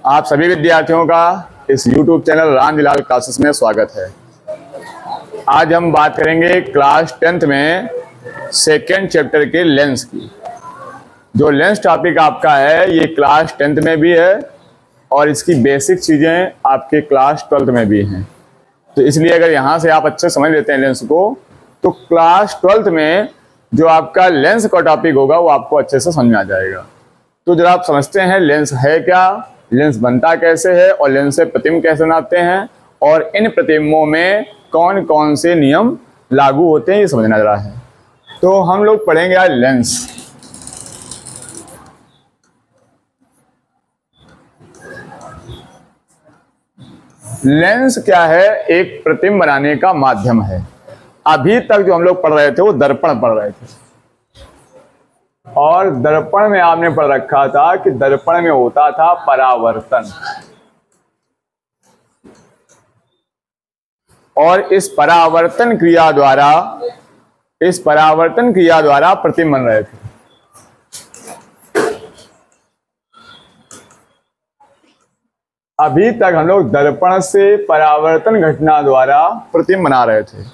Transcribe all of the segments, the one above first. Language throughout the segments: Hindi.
आप सभी विद्यार्थियों का इस YouTube चैनल रामजीलाल क्लासेस में स्वागत है। आज हम बात करेंगे क्लास 10th में सेकेंड चैप्टर के लेंस की। जो लेंस टॉपिक आपका है ये क्लास 10th में भी है और इसकी बेसिक चीज़ें आपके क्लास 12th में भी हैं। तो इसलिए अगर यहाँ से आप अच्छे समझ लेते हैं लेंस को, तो क्लास 12th में जो आपका लेंस का टॉपिक होगा वो आपको अच्छे से समझ में आ जाएगा। तो जब आप समझते हैं लेंस है क्या, लेंस बनता कैसे है और लेंस से प्रतिबिंब कैसे बनाते हैं और इन प्रतिबिंबों में कौन कौन से नियम लागू होते हैं, ये समझना जरा है। तो हम लोग पढ़ेंगे आज लेंस। लेंस क्या है? एक प्रतिबिंब बनाने का माध्यम है। अभी तक जो हम लोग पढ़ रहे थे वो दर्पण पढ़ रहे थे, और दर्पण में आपने पढ़ रखा था कि दर्पण में होता था परावर्तन, और इस परावर्तन क्रिया द्वारा प्रतिबिंब बन रहे थे। अभी तक हम लोग दर्पण से परावर्तन घटना द्वारा प्रतिबिंब बना रहे थे।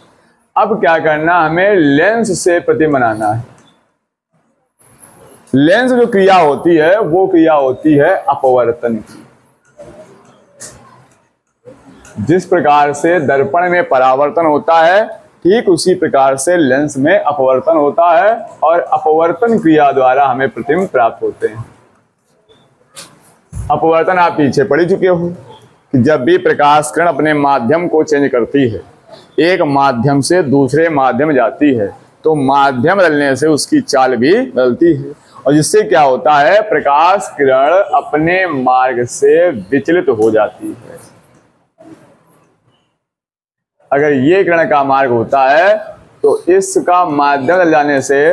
अब क्या करना, हमें लेंस से प्रतिबिंब बनाना है। लेंस जो क्रिया होती है वो क्रिया होती है अपवर्तन की। जिस प्रकार से दर्पण में परावर्तन होता है ठीक उसी प्रकार से लेंस में अपवर्तन होता है, और अपवर्तन क्रिया द्वारा हमें प्रतिबिंब प्राप्त होते हैं। अपवर्तन आप पीछे पढ़ चुके हो कि जब भी प्रकाश किरण अपने माध्यम को चेंज करती है, एक माध्यम से दूसरे माध्यम जाती है, तो माध्यम बदलने से उसकी चाल भी बदलती है, और जिससे क्या होता है, प्रकाश किरण अपने मार्ग से विचलित हो जाती है। अगर ये किरण का मार्ग होता है तो इसका माध्यम बदल जाने से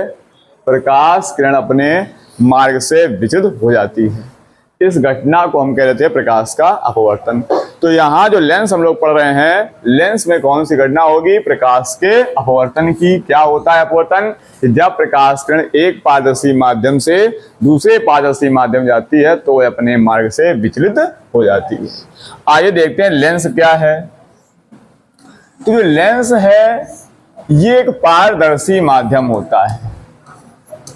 प्रकाश किरण अपने मार्ग से विचलित हो जाती है। इस घटना को हम कह रहे थे प्रकाश का अपवर्तन। तो यहाँ जो लेंस हम लोग पढ़ रहे हैं, लेंस में कौन सी घटना होगी? प्रकाश के अपवर्तन की। क्या होता है अपवर्तन? जब प्रकाश किरण एक पारदर्शी माध्यम से दूसरे पारदर्शी माध्यम जाती है तो वह अपने मार्ग से विचलित हो जाती है। आइए देखते हैं लेंस क्या है। तो जो लेंस है ये एक पारदर्शी माध्यम होता है,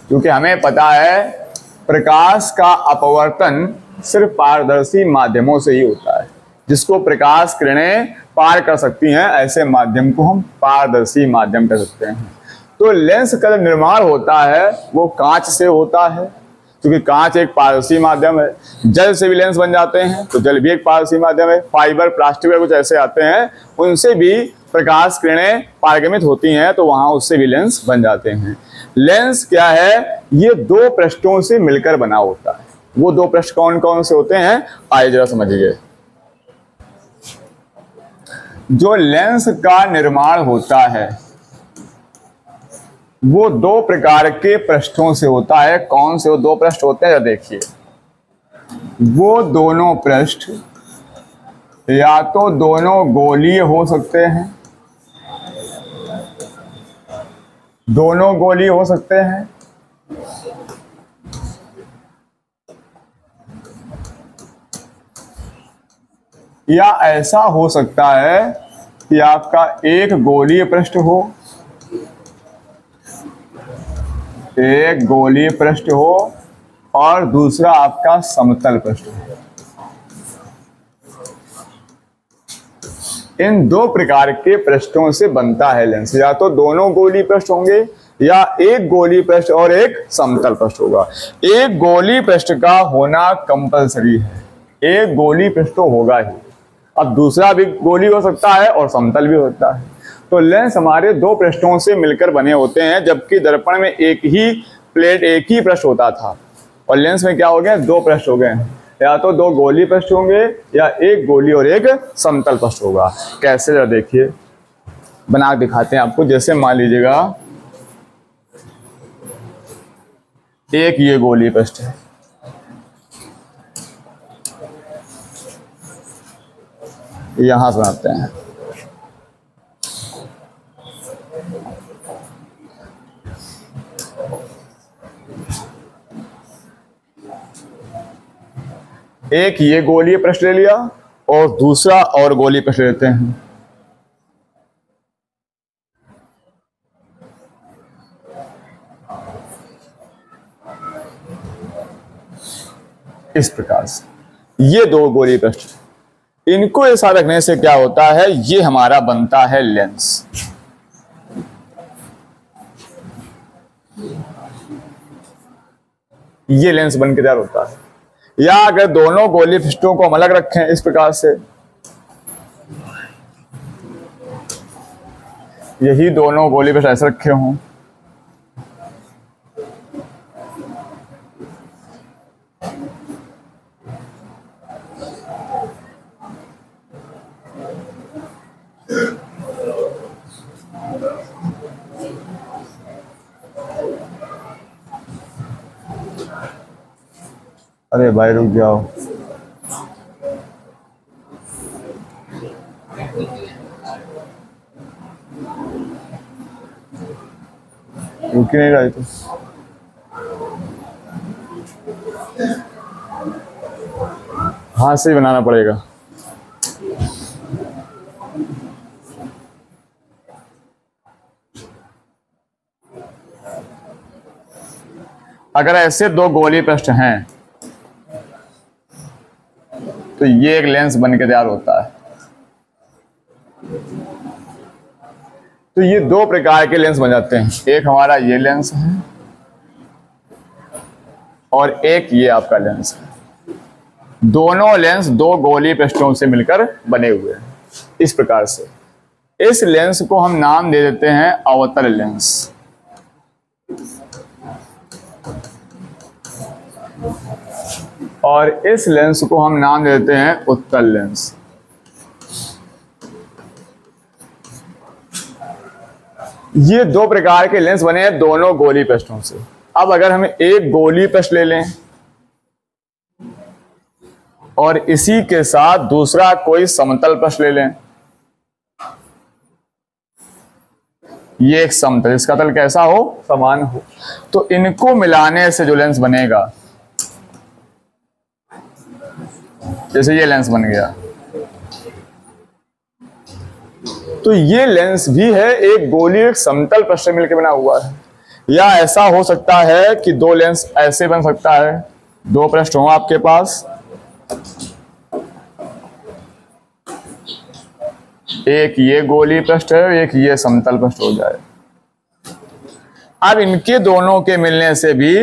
क्योंकि हमें पता है प्रकाश का अपवर्तन सिर्फ पारदर्शी माध्यमों से ही होता है। जिसको प्रकाश किरणें पार कर सकती हैं, ऐसे माध्यम को हम पारदर्शी माध्यम कह सकते हैं। तो लेंस का जो निर्माण होता है वो कांच से होता है, क्योंकि कांच एक पारदर्शी माध्यम है। जल से भी लेंस बन जाते हैं, तो जल भी एक पारदर्शी माध्यम है। फाइबर, प्लास्टिक वगैरह कुछ ऐसे आते हैं, उनसे भी प्रकाश किरणें पारगमित होती हैं, तो वहां उससे भी लेंस बन जाते हैं। लेंस क्या है? ये दो पृष्ठों से मिलकर बना होता है। वो दो पृष्ठ कौन कौन से होते हैं, आइए जरा समझिए। जो लेंस का निर्माण होता है वो दो प्रकार के पृष्ठों से होता है। कौन से वो दो पृष्ठ होते हैं, देखिए। वो दोनों पृष्ठ या तो दोनों गोलीय हो सकते हैं, दोनों गोलीय हो सकते हैं, या ऐसा हो सकता है कि आपका एक गोलीय पृष्ठ हो, एक गोलीय पृष्ठ हो और दूसरा आपका समतल पृष्ठ हो। इन दो प्रकार के पृष्ठों से बनता है लेंस। या तो दोनों गोलीय पृष्ठ होंगे या एक गोलीय पृष्ठ और एक समतल पृष्ठ होगा। एक गोलीय पृष्ठ का होना कंपलसरी है, एक गोलीय पृष्ठ तो होगा ही। अब दूसरा भी गोलीय हो सकता है और समतल भी हो सकता है। तो लेंस हमारे दो पृष्ठों से मिलकर बने होते हैं, जबकि दर्पण में एक ही प्लेट, एक ही पृष्ठ होता था, और लेंस में क्या हो गया, दो पृष्ठ हो गए। या तो दो गोलीय पृष्ठ होंगे या एक गोलीय और एक समतल पृष्ठ होगा। कैसे, जरा देखिए, बना दिखाते हैं आपको। जैसे मान लीजिएगा एक ये गोलीय पृष्ठ है, यहां से बनाते हैं। एक ये गोलीय पृष्ठ ले लिया और दूसरा और गोलीय पृष्ठ लेते हैं। इस प्रकार से ये दो गोलीय पृष्ठ, इनको एक साथ रखने से क्या होता है, ये हमारा बनता है लेंस। ये लेंस बन के तैयार होता है। या अगर दोनों गोलीय पृष्ठों को हम अलग रखें इस प्रकार से, यही दोनों गोलीय पृष्ठ ऐसे रखे हों, अरे भाई रुक जाओ, रुक ही नहीं रहा तो। हाथ से ही बनाना पड़ेगा। अगर ऐसे दो गोलीय पृष्ठ हैं तो ये एक लेंस बन के तैयार होता है। तो ये दो प्रकार के लेंस बन जाते हैं, एक हमारा ये लेंस है और एक ये आपका लेंस है। दोनों लेंस दो गोलीय पृष्ठों से मिलकर बने हुए हैं इस प्रकार से। इस लेंस को हम नाम दे देते हैं अवतल लेंस। और इस लेंस को हम नाम देते हैं उत्तल लेंस। ये दो प्रकार के लेंस बने हैं दोनों गोलीय पृष्ठों से। अब अगर हम एक गोलीय पृष्ठ ले लें और इसी के साथ दूसरा कोई समतल पृष्ठ ले लें, ये एक समतल, इसका तल कैसा हो, समान हो, तो इनको मिलाने से जो लेंस बनेगा, जैसे ये लेंस बन गया, तो ये लेंस भी है एक गोलीय एक समतल पृष्ठ से मिलकर बना हुआ है। या ऐसा हो सकता है कि दो लेंस ऐसे बन सकता है, दो पृष्ठ हो आपके पास, एक ये गोलीय पृष्ठ है, एक ये समतल पृष्ठ हो जाए। अब इनके दोनों के मिलने से भी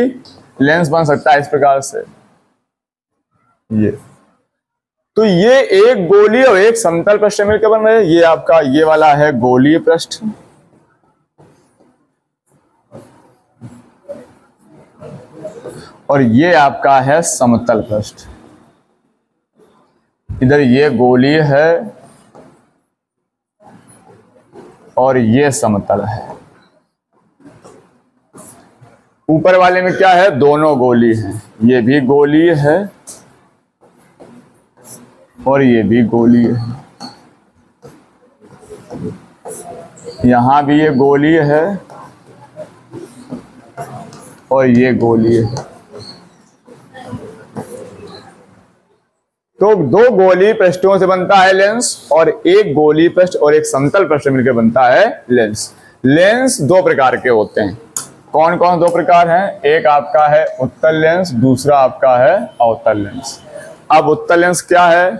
लेंस बन सकता है इस प्रकार से। ये तो ये एक गोलीय और एक समतल पृष्ठ मिलकर बन रहे हैं। ये आपका ये वाला है गोलीय पृष्ठ और ये आपका है समतल पृष्ठ। इधर ये गोलीय है और ये समतल है। ऊपर वाले में क्या है, दोनों गोलीय हैं, ये भी गोलीय है और ये भी गोलीय है। यहां भी ये गोलीय है और ये गोलीय है। तो दो गोलीय पृष्ठों से बनता है लेंस और एक गोलीय पृष्ठ और एक समतल पृष्ठ मिलकर बनता है लेंस। लेंस दो प्रकार के होते हैं। कौन कौन दो प्रकार हैं, एक आपका है उत्तल लेंस, दूसरा आपका है अवतल लेंस। अब उत्तल लेंस क्या है,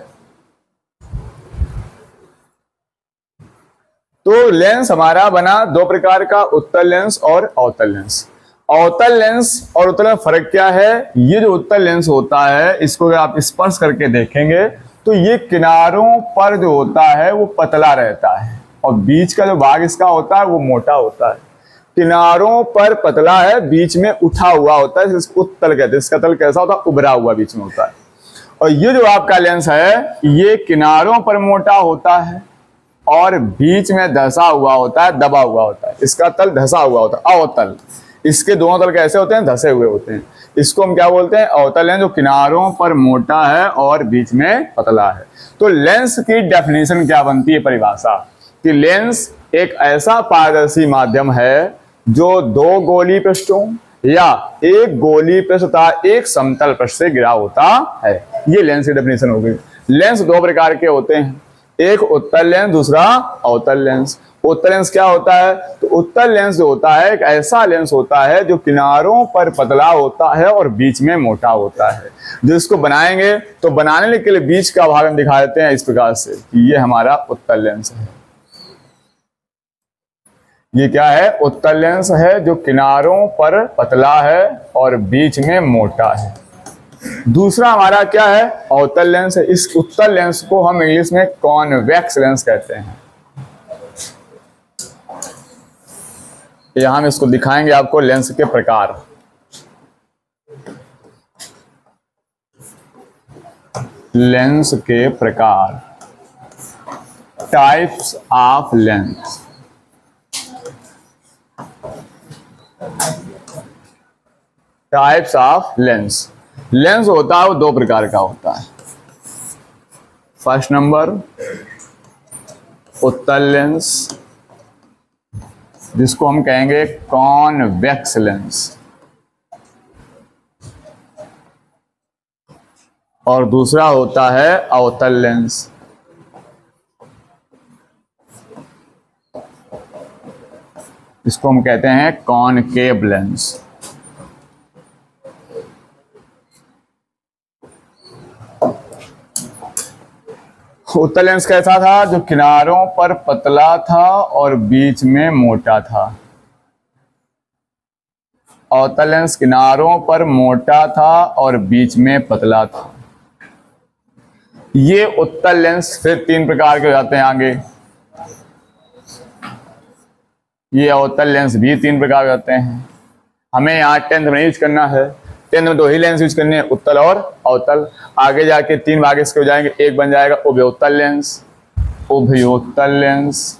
तो लेंस हमारा बना दो प्रकार का, उत्तल लेंस और अवतल लेंस। अवतल लेंस और उत्तल लेंस फर्क क्या है, ये जो उत्तल लेंस होता है इसको अगर आप स्पर्श करके देखेंगे तो ये किनारों पर जो होता है वो पतला रहता है और बीच का जो भाग इसका होता है वो मोटा होता है। किनारों पर पतला है, बीच में उठा हुआ होता है, इसको उत्तल कहते हैं। इसका तल कैसा होता है, उभरा हुआ बीच में होता है। और ये जो आपका लेंस है ये किनारों पर मोटा होता है और बीच में धंसा हुआ होता है, दबा हुआ होता है। इसका तल धंसा हुआ होता है, अवतल। इसके दोनों तल कैसे होते हैं, धंसे हुए होते हैं। इसको हम क्या बोलते हैं, अवतल लेंस, जो किनारों पर मोटा है और बीच में पतला है। तो लेंस की डेफिनेशन क्या बनती है, परिभाषा, कि लेंस एक ऐसा पारदर्शी माध्यम है जो दो गोलीय पृष्ठों या एक गोली पृष्ठ तथा एक समतल पृष्ठ से घिरा होता है। ये लेंस की डेफिनेशन हो गई। लेंस दो प्रकार के होते हैं, एक उत्तल लेंस, दूसरा अवतल लेंस। उत्तल लेंस क्या होता है? तो उत्तल लेंस जो होता है एक ऐसा लेंस होता है जो किनारों पर पतला होता है और बीच में मोटा होता है। जिसको बनाएंगे तो बनाने के लिए बीच का भाग हम दिखा देते हैं इस प्रकार से कि ये हमारा उत्तल लेंस है। ये क्या है? उत्तल लेंस है जो किनारों पर पतला है और बीच में मोटा है। दूसरा हमारा क्या है? अवतल लेंस है। इस उत्तल लेंस को हम इंग्लिश में कॉन्वेक्स लेंस कहते हैं। यहां हम इसको दिखाएंगे आपको लेंस के प्रकार। लेंस के प्रकार, types of lens. Types of lens. Lens होता है वो दो प्रकार का होता है। फर्स्ट नंबर उत्तल लेंस, जिसको हम कहेंगे कॉन्वेक्स लेंस, और दूसरा होता है अवतल लेंस। इसको हम कहते हैं कॉनकेव लेंस। उत्तल लेंस कैसा था? जो किनारों पर पतला था और बीच में मोटा था। अवतल लेंस किनारों पर मोटा था और बीच में पतला था। ये उत्तल लेंस फिर तीन प्रकार के हो जाते हैं आगे। ये अवतल लेंस भी तीन प्रकार के होते हैं। हमें यहाँ 10th में यूज करना है। 10th में दो ही लेंस यूज करने हैं, उत्तल और अवतल। आगे जाके तीन भाग इसके हो जाएंगे। एक बन जाएगा उभयोत्तल लेंस, उभयोत्तल लेंस,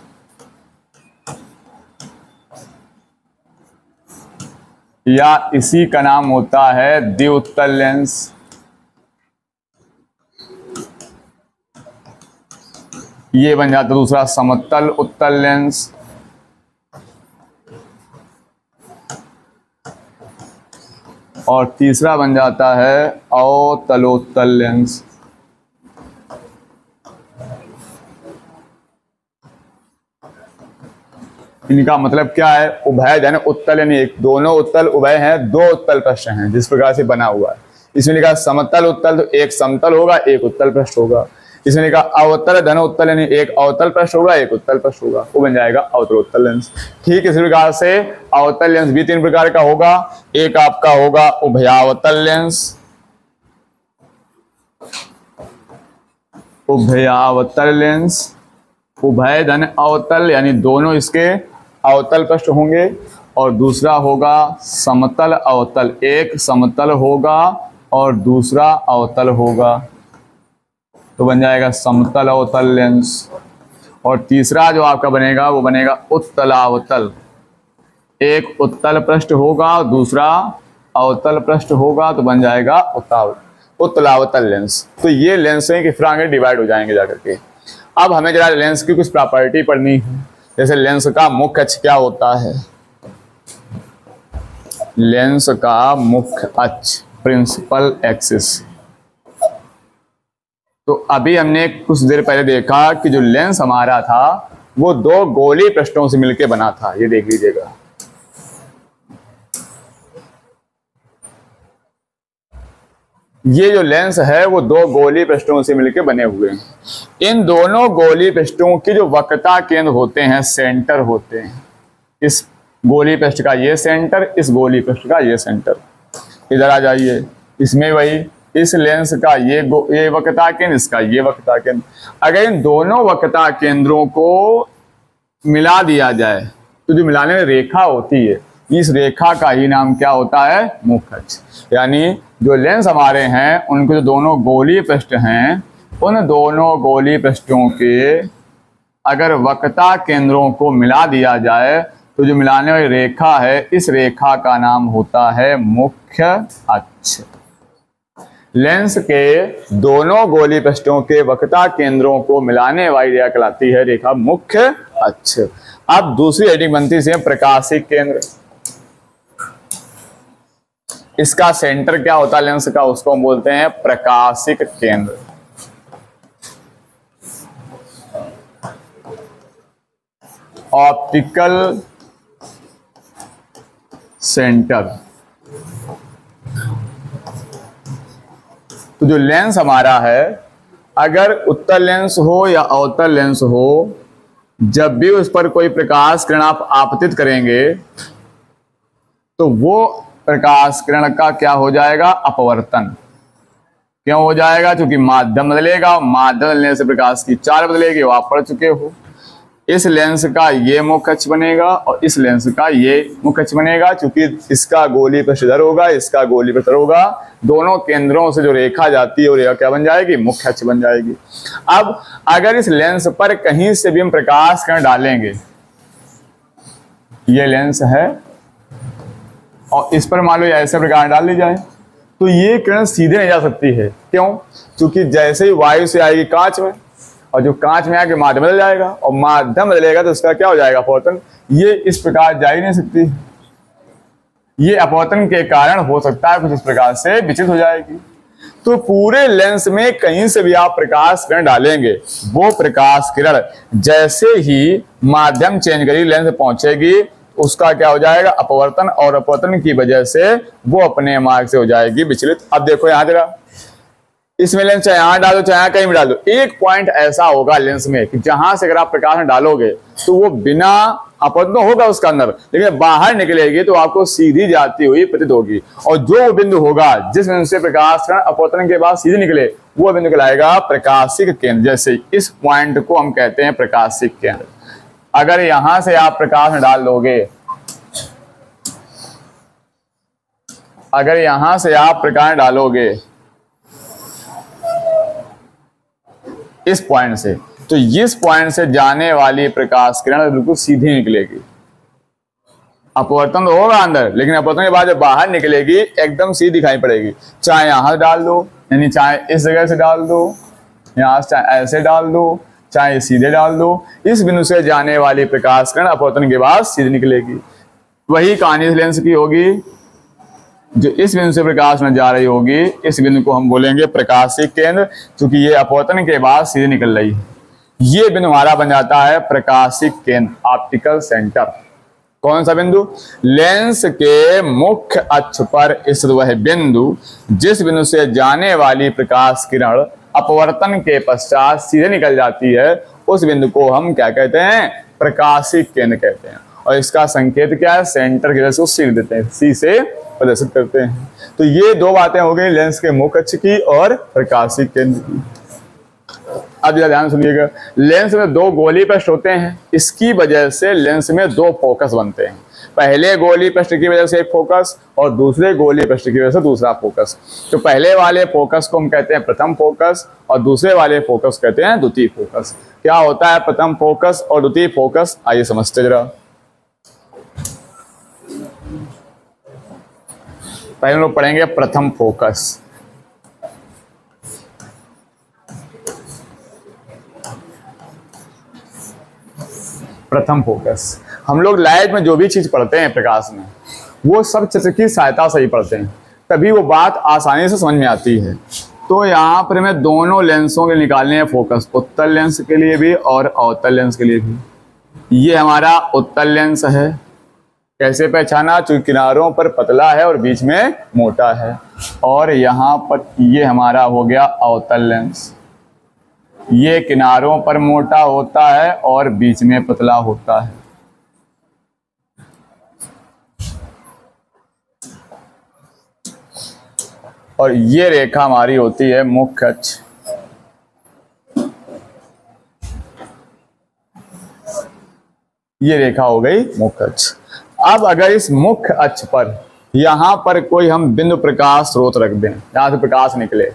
या इसी का नाम होता है द्विउत्तल लेंस। ये बन जाता है दूसरा समतल उत्तल लेंस, और तीसरा बन जाता है अवतलोत्तल लेंस। इनका मतलब क्या है? उभय धन उत्तल, यानी एक दोनों उत्तल उभय हैं, दो उत्तल पृष्ठ हैं जिस प्रकार से बना हुआ है। इसमें लिखा समतल उत्तल, तो एक समतल होगा एक उत्तल पृष्ठ होगा। इसमें लिखा अवतल धन उत्तल, यानी एक अवतल पृष्ठ होगा एक उत्तल पृष्ठ होगा, वो बन जाएगा अवतलोत्तल लेंस। ठीक इसी प्रकार से अवतल लेंस भी तीन प्रकार का होगा। एक आपका होगा उभयावतल लेंस, उभयावतल लेंस, उभय धन अवतल, यानी दोनों इसके अवतल पृष्ठ होंगे। और दूसरा होगा समतल अवतल, एक समतल होगा और दूसरा अवतल होगा, तो बन जाएगा समतल अवतल लेंस। और तीसरा जो आपका बनेगा वो बनेगा उत्तलावतल, एक उत्तल पृष्ठ होगा और दूसरा अवतल पृष्ठ होगा, तो बन जाएगा उत्तलावतल लेंस। तो ये लेंस हैं कि फिर आगे डिवाइड हो जाएंगे जाकर के। अब हमें जरा लेंस की कुछ प्रॉपर्टी पढ़नी है। जैसे लेंस का मुख्य अक्ष क्या होता है? लेंस का मुख्य अक्ष, प्रिंसिपल एक्सिस। तो अभी हमने कुछ देर पहले देखा कि जो लेंस हमारा था वो दो गोली पृष्ठों से मिलकर बना था। ये देख लीजिएगा, ये जो लेंस है वो दो गोली पृष्ठों से मिलकर बने हुए हैं। इन दोनों गोली पृष्ठों की जो वक्रता केंद्र होते हैं, सेंटर होते हैं। इस गोली पृष्ठ का ये सेंटर, इस गोली पृष्ठ का ये सेंटर। इधर आ जाइए, इसमें वही इस लेंस का ये वक्रता केंद्र, इसका ये वक्रता केंद्र। अगर इन दोनों वक्रता केंद्रों को मिला दिया जाए तो जो मिलाने में रेखा होती है, इस रेखा का ही नाम क्या होता है? मुख्य अक्ष। यानी जो लेंस हमारे हैं उनके जो दोनों गोली पृष्ठ हैं, उन दोनों गोली पृष्ठों के अगर वक्रता केंद्रों को मिला दिया जाए तो जो मिलाने वाली रेखा है, इस रेखा का नाम होता है मुख्य अक्ष। लेंस के दोनों गोली पृष्ठों के वक्रता केंद्रों को मिलाने वाली रेखा कहलाती है रेखा मुख्य अक्ष। अब दूसरी हेडिंग बनती है प्रकाशिक केंद्र। इसका सेंटर क्या होता है लेंस का, उसको हम बोलते हैं प्रकाशिक केंद्र। Optical centre. तो जो लेंस हमारा है, अगर उत्तल लेंस हो या अवतल लेंस हो, जब भी उस पर कोई प्रकाश किरण आप आपतित करेंगे तो वो प्रकाश किरण का क्या हो जाएगा, अपवर्तन। क्यों हो जाएगा? क्योंकि माध्यम बदलेगा, माध्यम बदलने से प्रकाश की चाल बदलेगी, वो आप पढ़ चुके हो। इस लेंस का ये मुख्य अक्ष बनेगा और इस लेंस का ये मुख्य अक्ष बनेगा, क्योंकि इसका गोलीय पृष्ठ इधर होगा, इसका गोलीय पृष्ठ होगा। दोनों केंद्रों से जो रेखा जाती है वो रेखा क्या बन जाएगी, मुख्य अक्ष बन जाएगी। अब अगर इस लेंस पर कहीं से भी हम प्रकाश किरण डालेंगे, ये लेंस है और इस पर मान लो ऐसे प्रकाश डाल ली जाए, तो ये किरण सीधे नहीं जा सकती है। क्यों? क्योंकि जैसे ही वायु से आएगी कांच में, और जो कांच में आके माध्यम बदल जाएगा, और माध्यम बदलेगा तो उसका क्या हो जाएगा, अपवर्तन। ये इस प्रकार जा ही नहीं सकती, ये अपवर्तन के कारण हो सकता है कुछ इस प्रकार से विचलित हो जाएगी। तो पूरे लेंस में कहीं से भी आप प्रकाश किरण डालेंगे, वो प्रकाश किरण जैसे ही माध्यम चेंज करेगी लेंस पहुंचेगी, उसका क्या हो जाएगा, अपवर्तन, और अपवर्तन की वजह से वो अपने मार्ग से हो जाएगी विचलित। अब देखो यहां जरा, इसमें लेंस चाहे यहां डालो चाहे कहीं भी डालो, एक पॉइंट ऐसा होगा लेंस में कि जहां से अगर आप प्रकाश डालोगे तो वो बिना अपवर्तन होगा उसका अंदर, लेकिन बाहर निकलेगी तो आपको सीधी जाती हुई प्रतीत होगी। और जो बिंदु होगा जिस बिंदु से प्रकाश अपवर्तन के बाद सीधे निकले, वो बिंदु कहलाएगा प्रकाशिक केंद्र। जैसे इस पॉइंट को हम कहते हैं प्रकाशिक केंद्र। अगर यहां से आप प्रकाश डाल दोगे, अगर यहां से आप प्रकाश डालोगे इस पॉइंट से, तो इस पॉइंट से जाने वाली प्रकाश किरण बिल्कुल सीधी निकलेगी। अपवर्तन तो होगा अंदर, लेकिन अपवर्तन के बाद जब बाहर निकलेगी एकदम सीधी दिखाई पड़ेगी। चाहे यहां डाल दो, यानी चाहे इस जगह से डाल दो, यहां से चाहे ऐसे डाल दो, चाहे सीधे डाल दो, इस बिंदु से जाने वाली प्रकाश किरण अपवर्तन के बाद सीधी निकलेगी। वही कहानी इस लेंस की होगी, जो इस बिंदु से प्रकाश में जा रही होगी, इस बिंदु को हम बोलेंगे प्रकाशिक केंद्र, क्योंकि ये अपवर्तन के बाद सीधे निकल रही है। ये बिंदु हमारा बन जाता है प्रकाशिक केंद्र, ऑप्टिकल सेंटर। कौन सा बिंदु? लेंस के मुख्य अक्ष पर स्थित वह बिंदु जिस बिंदु से जाने वाली प्रकाश किरण अपवर्तन के पश्चात सीधे निकल जाती है, उस बिंदु को हम क्या कहते हैं, प्रकाशिक केंद्र कहते हैं। और इसका संकेत क्या है, सेंटर की वजह से सी देते हैं, सी से प्रदर्शित करते हैं। तो ये दो बातें हो गई लेंस के मुख्य अक्ष की और प्रकाशिक केंद्र की। अब जरा ध्यान सुनिएगा, लेंस में दो गोलीय पृष्ठ होते हैं, इसकी वजह से लेंस में दो फोकस बनते हैं। पहले गोलीय पृष्ठ की वजह से एक फोकस और दूसरे गोलीय पृष्ठ की वजह से दूसरा फोकस। तो पहले वाले फोकस को हम कहते हैं प्रथम फोकस और दूसरे वाले फोकस कहते हैं द्वितीय फोकस। क्या होता है प्रथम फोकस और द्वितीय फोकस, आइए समझते जरा। पहले हम लोग पढ़ेंगे प्रथम फोकस। प्रथम फोकस, हम लोग लाइट में जो भी चीज पढ़ते हैं प्रकाश में, वो सब चित्र की सहायता से ही पढ़ते हैं, तभी वो बात आसानी से समझ में आती है। तो यहाँ पर हमें दोनों लेंसों के निकालने हैं फोकस, उत्तल लेंस के लिए भी और अवतल लेंस के लिए भी। ये हमारा उत्तल लेंस है। कैसे पहचाना? क्योंकि किनारों पर पतला है और बीच में मोटा है। और यहाँ पर ये हमारा हो गया अवतल लेंस, ये किनारों पर मोटा होता है और बीच में पतला होता है। और ये रेखा हमारी होती है मुख्य अक्ष। ये रेखा हो गई मुख्य अक्ष। अब अगर इस मुख्य अक्ष पर यहां पर कोई हम बिंदु प्रकाश स्रोत रख दें, यहां से प्रकाश निकले,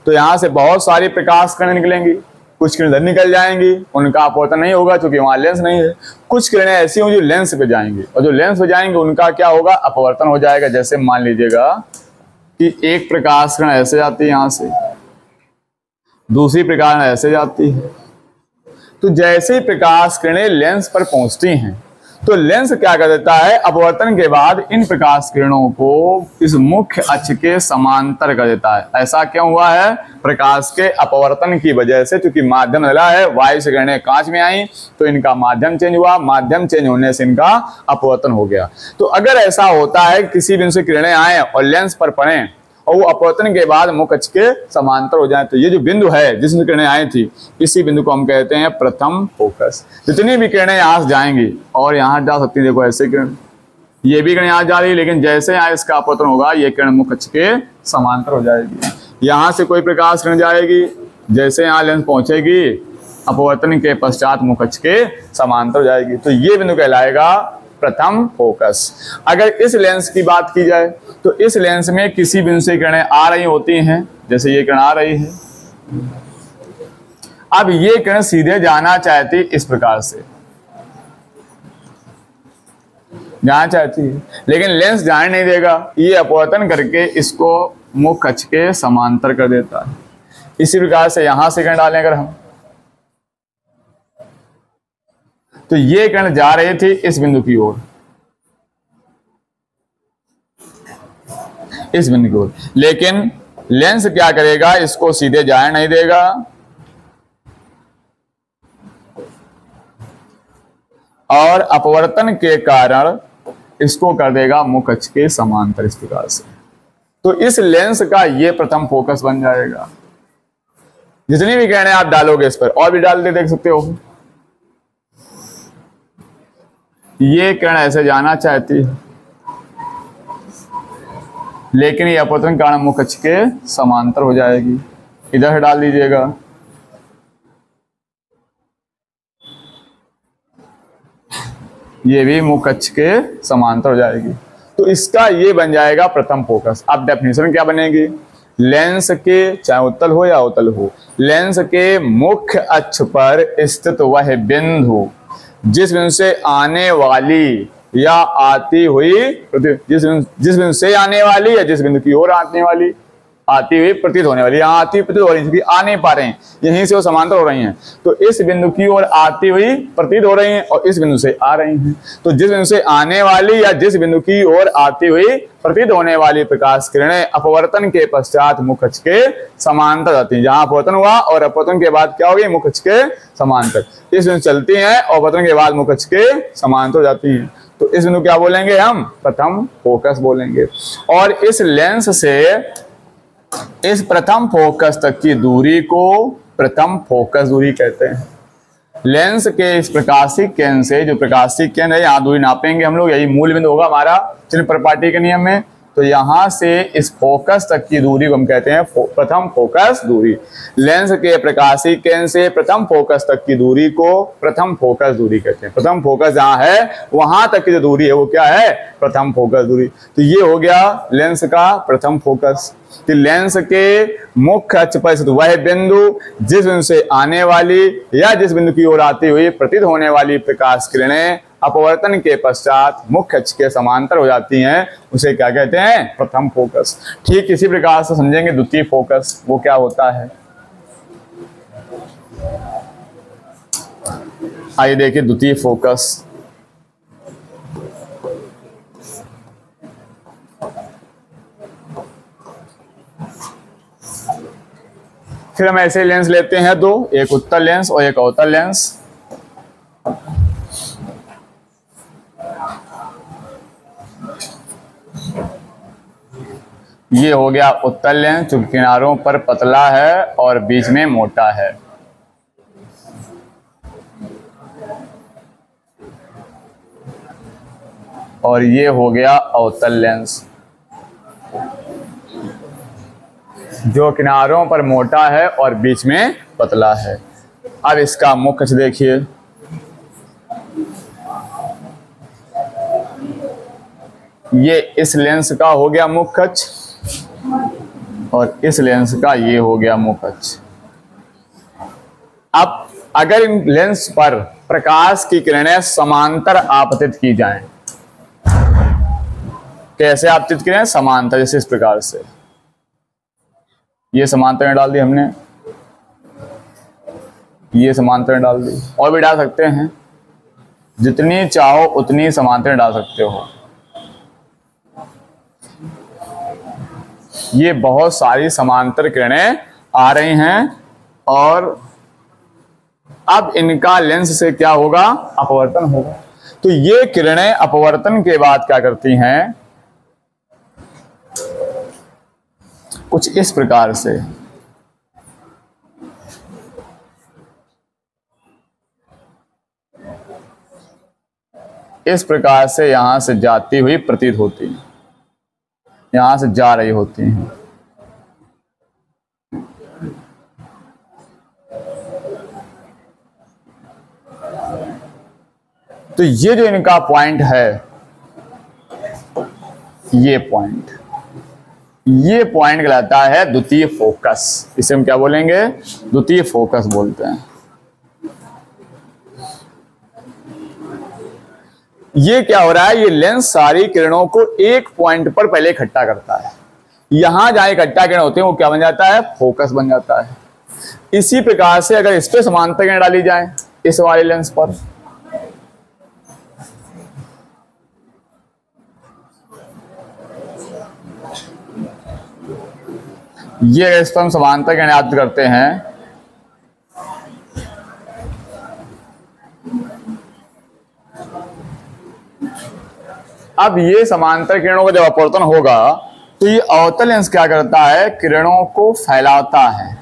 तो यहां से बहुत सारी प्रकाश किरणें निकलेंगी। कुछ किरणें इधर निकल जाएंगी, उनका अपवर्तन नहीं होगा क्योंकि वहां लेंस नहीं है। कुछ किरणें ऐसी होंगी जो लेंस पे जाएंगी, और जो लेंस पे जाएंगे उनका क्या होगा, अपवर्तन हो जाएगा। जैसे मान लीजिएगा कि एक प्रकाश किरण ऐसे जाती है यहां से, दूसरी प्रकाश किरण ऐसे जाती है। तो जैसे ही प्रकाश किरणें लेंस पर पहुंचती हैं तो लेंस क्या कर देता है, अपवर्तन के बाद इन प्रकाश किरणों को इस मुख्य अक्ष के समांतर कर देता है। ऐसा क्यों हुआ है, प्रकाश के अपवर्तन की वजह से, क्योंकि माध्यम बदला है, वायु से किरणें कांच में आई तो इनका माध्यम चेंज हुआ, माध्यम चेंज होने से इनका अपवर्तन हो गया। तो अगर ऐसा होता है किसी बिंदु से किरणें आए और लेंस पर पड़े और वो अपवर्तन के बाद मुख्य अक्ष के समांतर हो जाए, तो ये जो बिंदु है जिसमें किरणें आई थी, इसी बिंदु को हम कहते हैं प्रथम फोकस। जितनी भी किरणें यहाँ से जाएंगी और यहाँ जा सकती है, देखो ऐसे किरण, ये भी किरण यहाँ जा रही है, लेकिन जैसे यहाँ इसका अपवर्तन होगा ये किरण मुख्य अक्ष के समांतर हो जाएगी। यहाँ से कोई प्रकाश किरण जाएगी, जैसे यहाँ लेंस पहुंचेगी अपवर्तन के पश्चात मुख्य अक्ष के समांतर हो जाएगी, तो ये बिंदु कहलाएगा प्रथम फोकस। अगर इस लेंस की बात की जाए तो इस लेंस में किसी बिंदु से किरणें आ रही होती हैं, जैसे ये किरण आ रही है, अब ये किरण सीधे जाना चाहती इस प्रकार से जाना चाहती है, लेकिन लेंस जाने नहीं देगा, ये अपवर्तन करके इसको मुख्य अक्ष के समांतर कर देता है। इसी प्रकार से यहां से किरण डालें अगर हम, तो ये किरण जा रही थी इस बिंदु की ओर, इस बिंदु की ओर, लेकिन लेंस क्या करेगा, इसको सीधे जाने नहीं देगा, और अपवर्तन के कारण इसको कर देगा मुख्य अक्ष के समांतर इस प्रकार से। तो इस लेंस का ये प्रथम फोकस बन जाएगा। जितनी भी किरणें आप डालोगे इस पर, और भी डाल दे देख सकते हो, ये किरण ऐसे जाना चाहती है, लेकिन ये अपवर्तन के कारण मुख्य अक्ष के समांतर हो जाएगी। इधर से डाल दीजिएगा, ये भी मुख्य अक्ष के समांतर हो जाएगी। तो इसका ये बन जाएगा प्रथम फोकस। अब डेफिनेशन क्या बनेगी, लेंस के, चाहे उत्तल हो या अवतल हो, लेंस के मुख्य अक्ष पर स्थित वह बिंदु जिस बिंदु से आने वाली या आती हुई, जिस बिंदु से आने वाली या जिस बिंदु की ओर आने वाली, आती हुई प्रतीत होने वाली, यहाँ आती हुई प्रतीत हो रही है, आ नहीं पा रहे हैं, यहीं से वो समांतर हो रही हैं, तो इस बिंदु की ओर आती हुई प्रतीत हो रही हैं और इस बिंदु से आ रही हैं। तो जिस बिंदु से आने वाली या जिस बिंदु की ओर आती हुई प्रतीत होने वाली प्रकाश किरणें अपवर्तन के पश्चात मुख्य अक्ष के समांतर जाती हैं। जहां अपवर्तन हुआ और अपवर्तन के बाद क्या होगी, मुख्य अक्ष के समांतर, इस बिंदु चलती हैं और अपवर्तन के बाद मुख्य अक्ष के समांतर जाती हैं। तो इस बिंदु क्या बोलेंगे हम, प्रथम फोकस बोलेंगे। और इस लेंस से इस प्रथम फोकस तक की दूरी को प्रथम फोकस दूरी कहते हैं। लेंस के इस प्रकाशिक केंद्र से, जो प्रकाशिक केंद्र है, यहाँ दूरी नापेंगे हम लोग, यही मूल बिंदु होगा हमारा चिन्ह प्रपाटी के नियम में। तो यहां से इस फोकस तक की दूरी को हम कहते हैं प्रथम फोकस दूरी। लेंस के प्रकाशिक केंद्र से प्रथम फोकस तक की दूरी को प्रथम फोकस दूरी कहते हैं। प्रथम फोकस जहां है वहां तक की जो दूरी है वो क्या है, प्रथम फोकस दूरी। तो ये हो गया लेंस का प्रथम फोकस। कि लेंस के मुख्य अक्ष पर स्थित वह बिंदु जिस बिंदु से आने वाली या जिस बिंदु की ओर आती हुई प्रतीत होने वाली प्रकाश किरणें अपवर्तन के पश्चात मुख्य अक्ष के समांतर हो जाती हैं, उसे क्या कहते हैं, प्रथम फोकस। ठीक इसी प्रकार से समझेंगे द्वितीय फोकस, वो क्या होता है। आइए देखिए द्वितीय फोकस। फिर हम ऐसे लेंस लेते हैं दो, एक उत्तल लेंस और एक अवतल लेंस। ये हो गया उत्तल लेंस, जो किनारों पर पतला है और बीच में मोटा है। और ये हो गया अवतल लेंस, जो किनारों पर मोटा है और बीच में पतला है। अब इसका मुख्य अक्ष देखिए, ये इस लेंस का हो गया मुख्य अक्ष और इस लेंस का ये हो गया मुख्य अक्ष। अब अगर इन लेंस पर प्रकाश की किरणें समांतर आपतित की जाएं, कैसे आपतित किरणें, समांतर, जैसे इस प्रकार से ये समांतर में डाल दी हमने, ये समांतर में डाल दी, और भी डाल सकते हैं। जितनी चाहो उतनी समांतर डाल सकते हो। ये बहुत सारी समांतर किरणें आ रही हैं और अब इनका लेंस से क्या होगा, अपवर्तन होगा। तो ये किरणें अपवर्तन के बाद क्या करती हैं, कुछ इस प्रकार से यहां से जाती हुई प्रतीत होती है, यहां से जा रही होती हैं। तो ये जो इनका पॉइंट है, ये पॉइंट कहलाता है द्वितीय फोकस। इसे हम क्या बोलेंगे, द्वितीय फोकस बोलते हैं। ये क्या हो रहा है, ये लेंस सारी किरणों को एक पॉइंट पर पहले इकट्ठा करता है। यहां जहां इकट्ठा किरण होते हैं वो क्या बन जाता है, फोकस बन जाता है। इसी प्रकार से अगर इस पे समांतर किरण डाली जाए इस वाले लेंस पर, ये इस पर हम समांतर किरण याद करते हैं, अब ये समांतर किरणों का जब अपवर्तन होगा तो ये अवतल लेंस क्या करता है, किरणों को फैलाता है,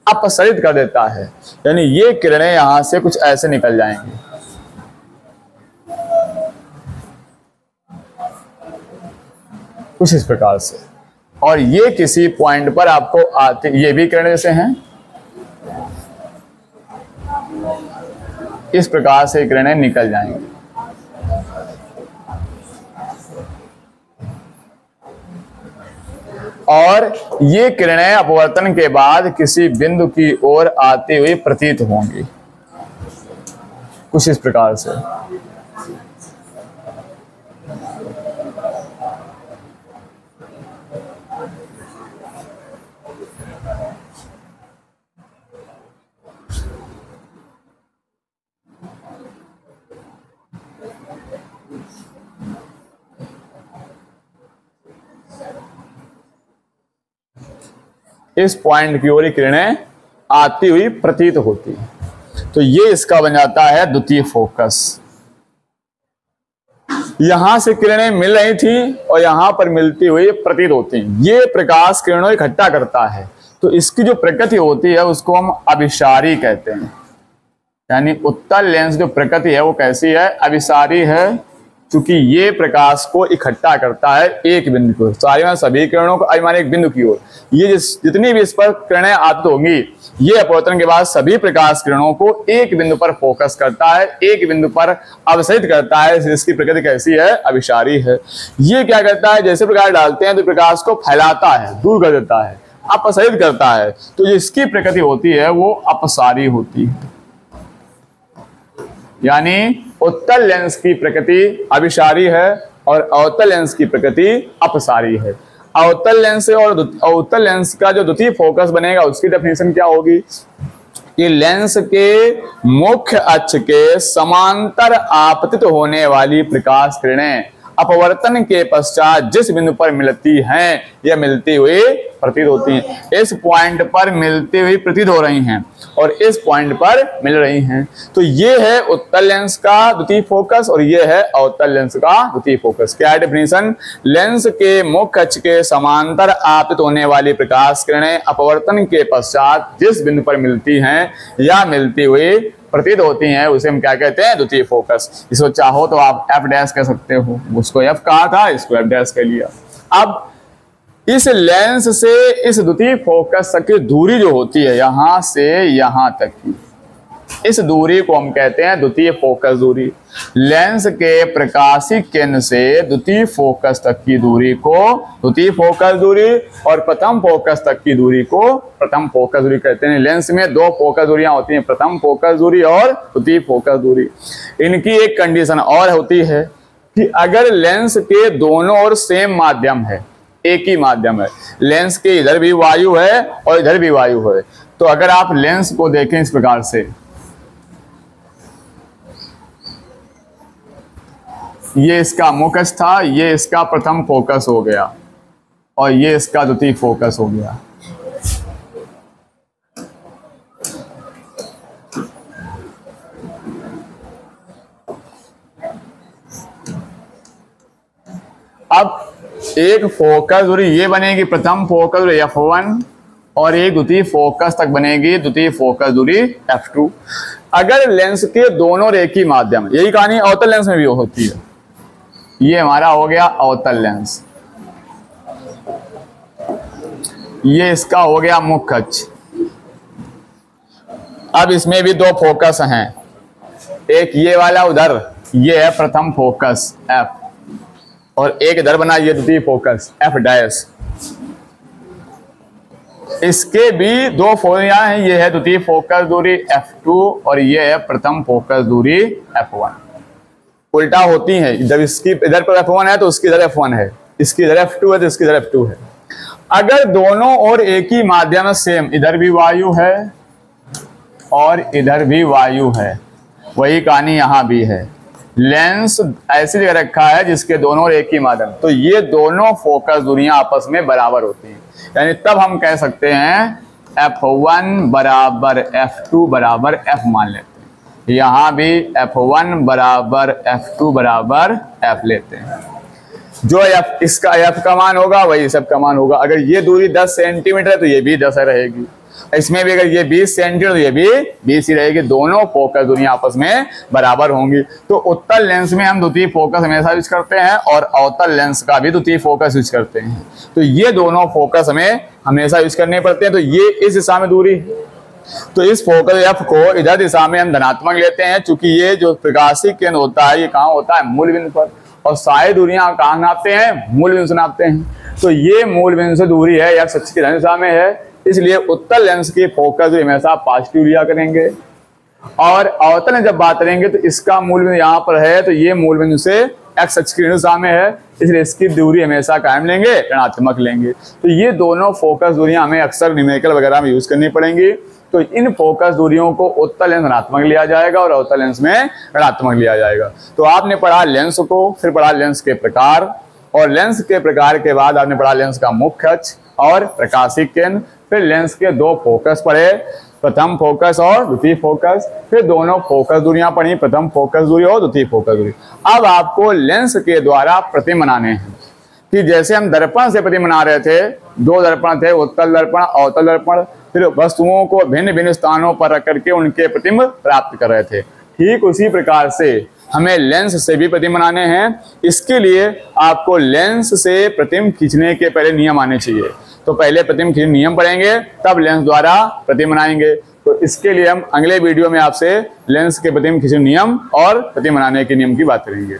अपसरित कर देता है। यानी ये किरणें यहां से कुछ ऐसे निकल जाएंगी, कुछ इस प्रकार से, और ये किसी पॉइंट पर आपको आते, ये भी किरणें जैसे हैं, इस प्रकार से किरणें निकल जाएंगी। और ये किरणें अपवर्तन के बाद किसी बिंदु की ओर आती हुई प्रतीत होंगी, कुछ इस प्रकार से। इस पॉइंट की ओर किरणें आती हुई प्रतीत होती है। तो ये इसका बन जाता है द्वितीय फोकस। यहां से किरणें मिल रही थी और यहां पर मिलती हुई प्रतीत होती हैं। ये प्रकाश किरणों इकट्ठा करता है, तो इसकी जो प्रकृति होती है उसको हम अभिसारी कहते हैं। यानी उत्तल लेंस जो प्रकृति है वो कैसी है, अभिसारी है, क्योंकि ये प्रकाश को इकट्ठा करता है एक बिंदु की ओर, सारी सभी किरणों को अभिमान एक बिंदु की ओर। ये जितनी भी इस पर किरणें आती होंगी, ये अपवर्तन के बाद सभी प्रकाश किरणों को एक बिंदु पर फोकस करता है, एक बिंदु पर अवसरित करता है। इसकी प्रकृति कैसी है, अभिसारी है। ये क्या करता है, जैसे प्रकाश डालते हैं तो प्रकाश को फैलाता है, दूर कर देता है, अपसरित करता है। तो जिसकी प्रकृति होती है वो अपसारी होती है। यानी उत्तल लेंस की प्रकृति अभिसारी है और अवतल लेंस की प्रकृति अपसारी है। अवतल लेंस और अवतल लेंस का जो द्वितीय फोकस बनेगा उसकी डेफिनेशन क्या होगी कि लेंस के मुख्य अक्ष के समांतर आपतित होने वाली प्रकाश किरणें अपवर्तन के पश्चात जिस बिंदु पर मिलती हैं या मिलती हुई प्रतीत होती हैं। इस पॉइंट पर मिलती हुई प्रतीत हो रही हैं और इस पॉइंट पर मिल रही हैं। तो ये है उत्तल लेंस का द्वितीय फोकस और ये है अवतल लेंस का द्वितीय फोकस। क्या है डेफिनेशन, लेंस के मुख्य अक्ष के समांतर आपतित होने वाली प्रकाश किरणें अपवर्तन के पश्चात जिस बिंदु पर मिलती हैं या मिलती हुई प्रतीत होती हैं उसे हम क्या कहते हैं, द्वितीय फोकस। इसको चाहो तो आप एफ डैश कह सकते हो, उसको एफ कहा था, इसको एफ डैश कह लिया। अब इस लेंस से इस द्वितीय फोकस तक की दूरी जो होती है यहां से यहां तक की, इस दूरी को हम कहते हैं द्वितीय फोकस दूरी। लेंस के प्रकाशीय केंद्र से द्वितीय फोकस तक की दूरी को द्वितीय फोकस दूरी और प्रथम फोकस तक की दूरी को प्रथम फोकस दूरी कहते हैं। लेंस में दो फोकस दूरियां होती हैं, प्रथम फोकस दूरी और द्वितीय फोकस दूरी। इनकी एक कंडीशन और होती है कि अगर लेंस के दोनों ओर सेम माध्यम है, एक ही माध्यम है, लेंस के इधर भी वायु है और इधर भी वायु है, तो अगर आप लेंस को देखें इस प्रकार से, ये इसका मुख्य था, ये इसका प्रथम फोकस हो गया और ये इसका द्वितीय फोकस हो गया। अब एक फोकस दूरी ये बनेगी प्रथम फोकस दूरी F1 और एक द्वितीय फोकस तक बनेगी द्वितीय फोकस दूरी F2। अगर लेंस के दोनों रेखी माध्यम, यही कहानी अवतल लेंस में भी होती है। ये हमारा हो गया अवतल लेंस, ये इसका हो गया मुख्य अक्ष। अब इसमें भी दो फोकस हैं, एक ये वाला उधर, ये है प्रथम फोकस F और एक इधर बना ये द्वितीय फोकस F डैश। इसके भी दो फोरियां हैं, ये है द्वितीय फोकस दूरी F2 और ये है प्रथम फोकस दूरी F1। उल्टा होती है, जब इसकी इधर पर F1 है तो उसकी इधर F1 है, इसकी इधर F2 है तो इसकी इधर F2 है। अगर दोनों और एक ही माध्यम सेम, इधर भी वायु है और इधर भी वायु है, वही कहानी यहां भी है। लेंस ऐसी जगह रखा है जिसके दोनों एक ही माध्यम, तो ये दोनों फोकस दूरियां आपस में बराबर होती हैं, यानी तब हम कह सकते हैं F1 बराबर F2 बराबर F मान लेते हैं। यहां भी F1 बराबर F2 बराबर F लेते हैं। जो F इसका F का मान होगा वही सब का मान होगा। अगर ये दूरी 10 सेंटीमीटर है तो ये भी 10 रहेगी, इसमें भी अगर ये 20 सेंटीमीटर तो ये भी 20 ही रहेगी। दोनों फोकस दूरियां आपस में बराबर होंगी। तो उत्तल लेंस में हम द्वितीय फोकस हमेशा यूज करते हैं और अवतल लेंस का भी द्वितीय फोकस यूज करते हैं। तो ये दोनों फोकस हमें हमेशा यूज करने पड़ते हैं। तो ये इस दिशा में दूरी है, तो इस फोकस F को इधर दिशा में हम धनात्मक लेते हैं, चूंकि ये जो प्रकाशिक केंद्र होता है ये कहाँ होता है, मूल बिंदु पर, और सारी दूरियां कहाँ नापते हैं, मूल बिंदु से नापते हैं। तो ये मूल बिंदु से दूरी है, x अक्ष की धन दिशा में है, इसलिए उत्तल लेंस की फोकस दूरी हमेशा पॉजिटिव लिया करेंगे। और अवतल में जब बात करेंगे तो इसका मूल बिंदु यहाँ पर है, तो ये मूल बिंदु से x अक्ष की दिशा में है, इसलिए इसकी दूरी हमेशा कायम लेंगे, ऋणात्मक लेंगे। तो ये दोनों फोकस दूरियां हमें अक्सर न्यूमेरिकल वगैरह में यूज करनी पड़ेंगी। तो इन फोकस दूरियों को उत्तल लेंस धनात्मक लिया जाएगा और अवतल लेंस में ऋणात्मक लिया जाएगा। तो आपने पढ़ा लेंस को, फिर पढ़ा लेंस के प्रकार, और लेंस के प्रकार के बाद आपने पढ़ा लेंस का मुख्य अक्ष और प्रकाशिक केंद्र, फिर लेंस के दो फोकस पढ़े, प्रथम फोकस और द्वितीय फोकस, फिर दोनों फोकस दूरियां पढ़ी, प्रथम फोकस दूरी और द्वितीय फोकस दूरी। अब आपको लेंस के द्वारा प्रतिबिंब बनाने हैं, कि जैसे हम दर्पण से प्रतिबिंब बना रहे थे, दो दर्पण थे, उत्तल दर्पण अवतल दर्पण, फिर वस्तुओं को भिन्न भिन्न स्थानों पर रख करके उनके प्रतिबिंब प्राप्त कर रहे थे, ठीक उसी प्रकार से हमें लेंस से भी प्रतिबिंब बनाने हैं। इसके लिए आपको लेंस से प्रतिबिंब खींचने के पहले नियम आने चाहिए। तो पहले प्रतिबिंब खींचने नियम पढ़ेंगे, तब लेंस द्वारा प्रतिबिंब बनाएंगे। तो इसके लिए हम अगले वीडियो में आपसे लेंस के प्रतिबिंब खींचने नियम और प्रतिबिंब बनाने के नियम की बात करेंगे।